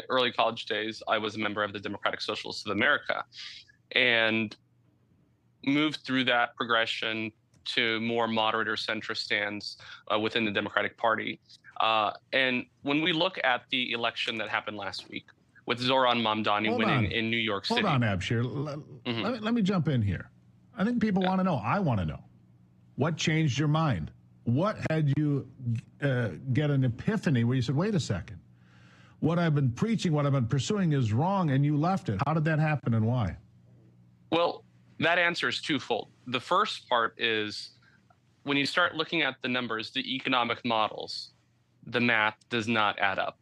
early college days, I was a member of the Democratic Socialists of America and moved through that progression to more moderate or centrist stands within the Democratic Party. And when we look at the election that happened last week, with Zoran Mamdani winning in New York City. Hold on, Abshir. Let me jump in here. I think people want to know. I want to know. What changed your mind? What had you get an epiphany where you said, wait a second, what I've been preaching, what I've been pursuing is wrong, and you left it? How did that happen and why? Well, that answer is twofold. The first part is when you start looking at the numbers, the economic models, the math does not add up.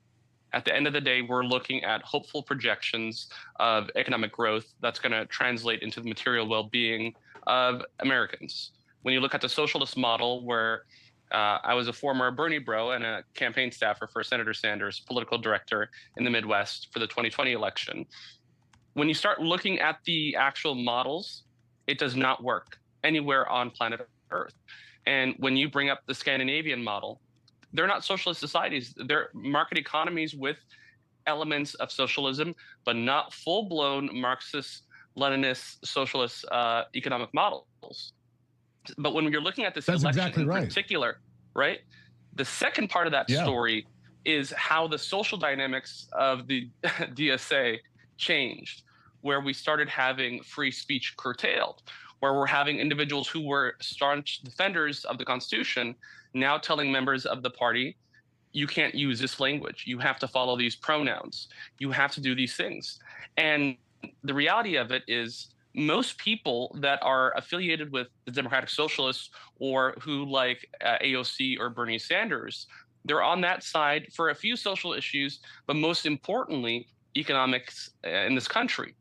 At the end of the day, we're looking at hopeful projections of economic growth that's going to translate into the material well-being of Americans. When you look at the socialist model, where I was a former Bernie bro and a campaign staffer for Senator Sanders, political director in the Midwest for the 2020 election, when you start looking at the actual models, it does not work anywhere on planet Earth. And when you bring up the Scandinavian model, they're not socialist societies. They're market economies with elements of socialism, but not full-blown Marxist, Leninist, socialist economic models. But when you're looking at this election in particular, right, the second part of that story is how the social dynamics of the DSA changed, where we started having free speech curtailed, where we're having individuals who were staunch defenders of the Constitution now telling members of the party, you can't use this language. You have to follow these pronouns. You have to do these things. And the reality of it is most people that are affiliated with the Democratic Socialists or who like AOC or Bernie Sanders, they're on that side for a few social issues, but most importantly, economics in this country.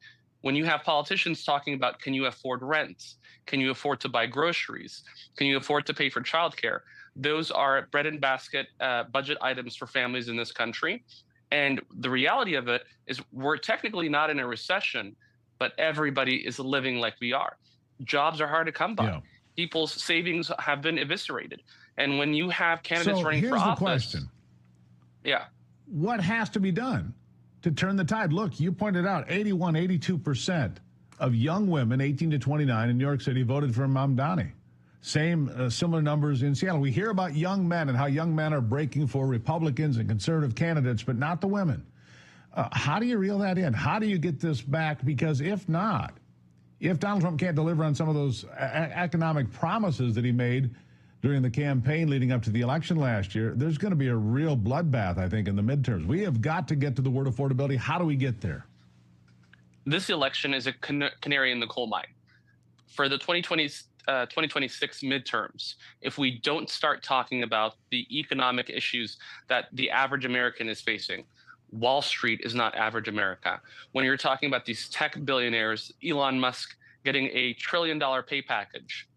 When you have politicians talking about, can you afford rent? Can you afford to buy groceries? Can you afford to pay for childcare? Those are bread and basket budget items for families in this country. And the reality of it is we're technically not in a recession, but everybody is living like we are. Jobs are hard to come by. Yeah. People's savings have been eviscerated. And when you have candidates running for office. Here's the question. Yeah. What has to be done to turn the tide? Look, you pointed out 82% of young women 18 to 29 in New York City voted for Mamdani. Same similar numbers in Seattle. We hear about young men and how young men are breaking for Republicans and conservative candidates, but not the women. How do you reel that in? How do you get this back? Because if not, if Donald Trump can't deliver on some of those economic promises that he made during the campaign leading up to the election last year, there's going to be a real bloodbath, I think, in the midterms. We have got to get to the word affordability. How do we get there? This election is a canary in the coal mine. For the 2026 midterms, if we don't start talking about the economic issues that the average American is facing, Wall Street is not average America. When you're talking about these tech billionaires, Elon Musk getting $1 trillion pay package,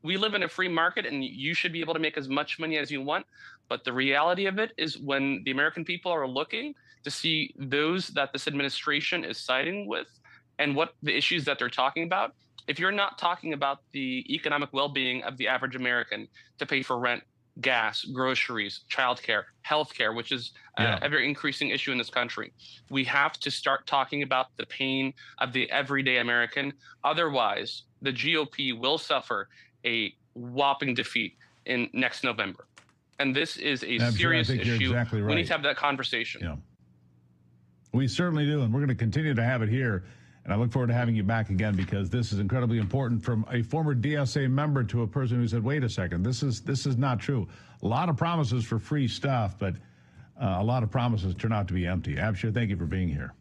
we live in a free market and you should be able to make as much money as you want. But the reality of it is when the American people are looking to see those that this administration is siding with and what the issues that they're talking about, if you're not talking about the economic well-being of the average American to pay for rent, gas, groceries, childcare, healthcare, which is a very increasing issue in this country, we have to start talking about the pain of the everyday American. Otherwise, the GOP will suffer a whopping defeat in next November. And this is a serious issue. Exactly right. We need to have that conversation. Yeah. We certainly do, and we're going to continue to have it here. And I look forward to having you back again because this is incredibly important from a former DSA member to a person who said, wait a second, this is not true. A lot of promises for free stuff, but a lot of promises turn out to be empty. Abshir, thank you for being here.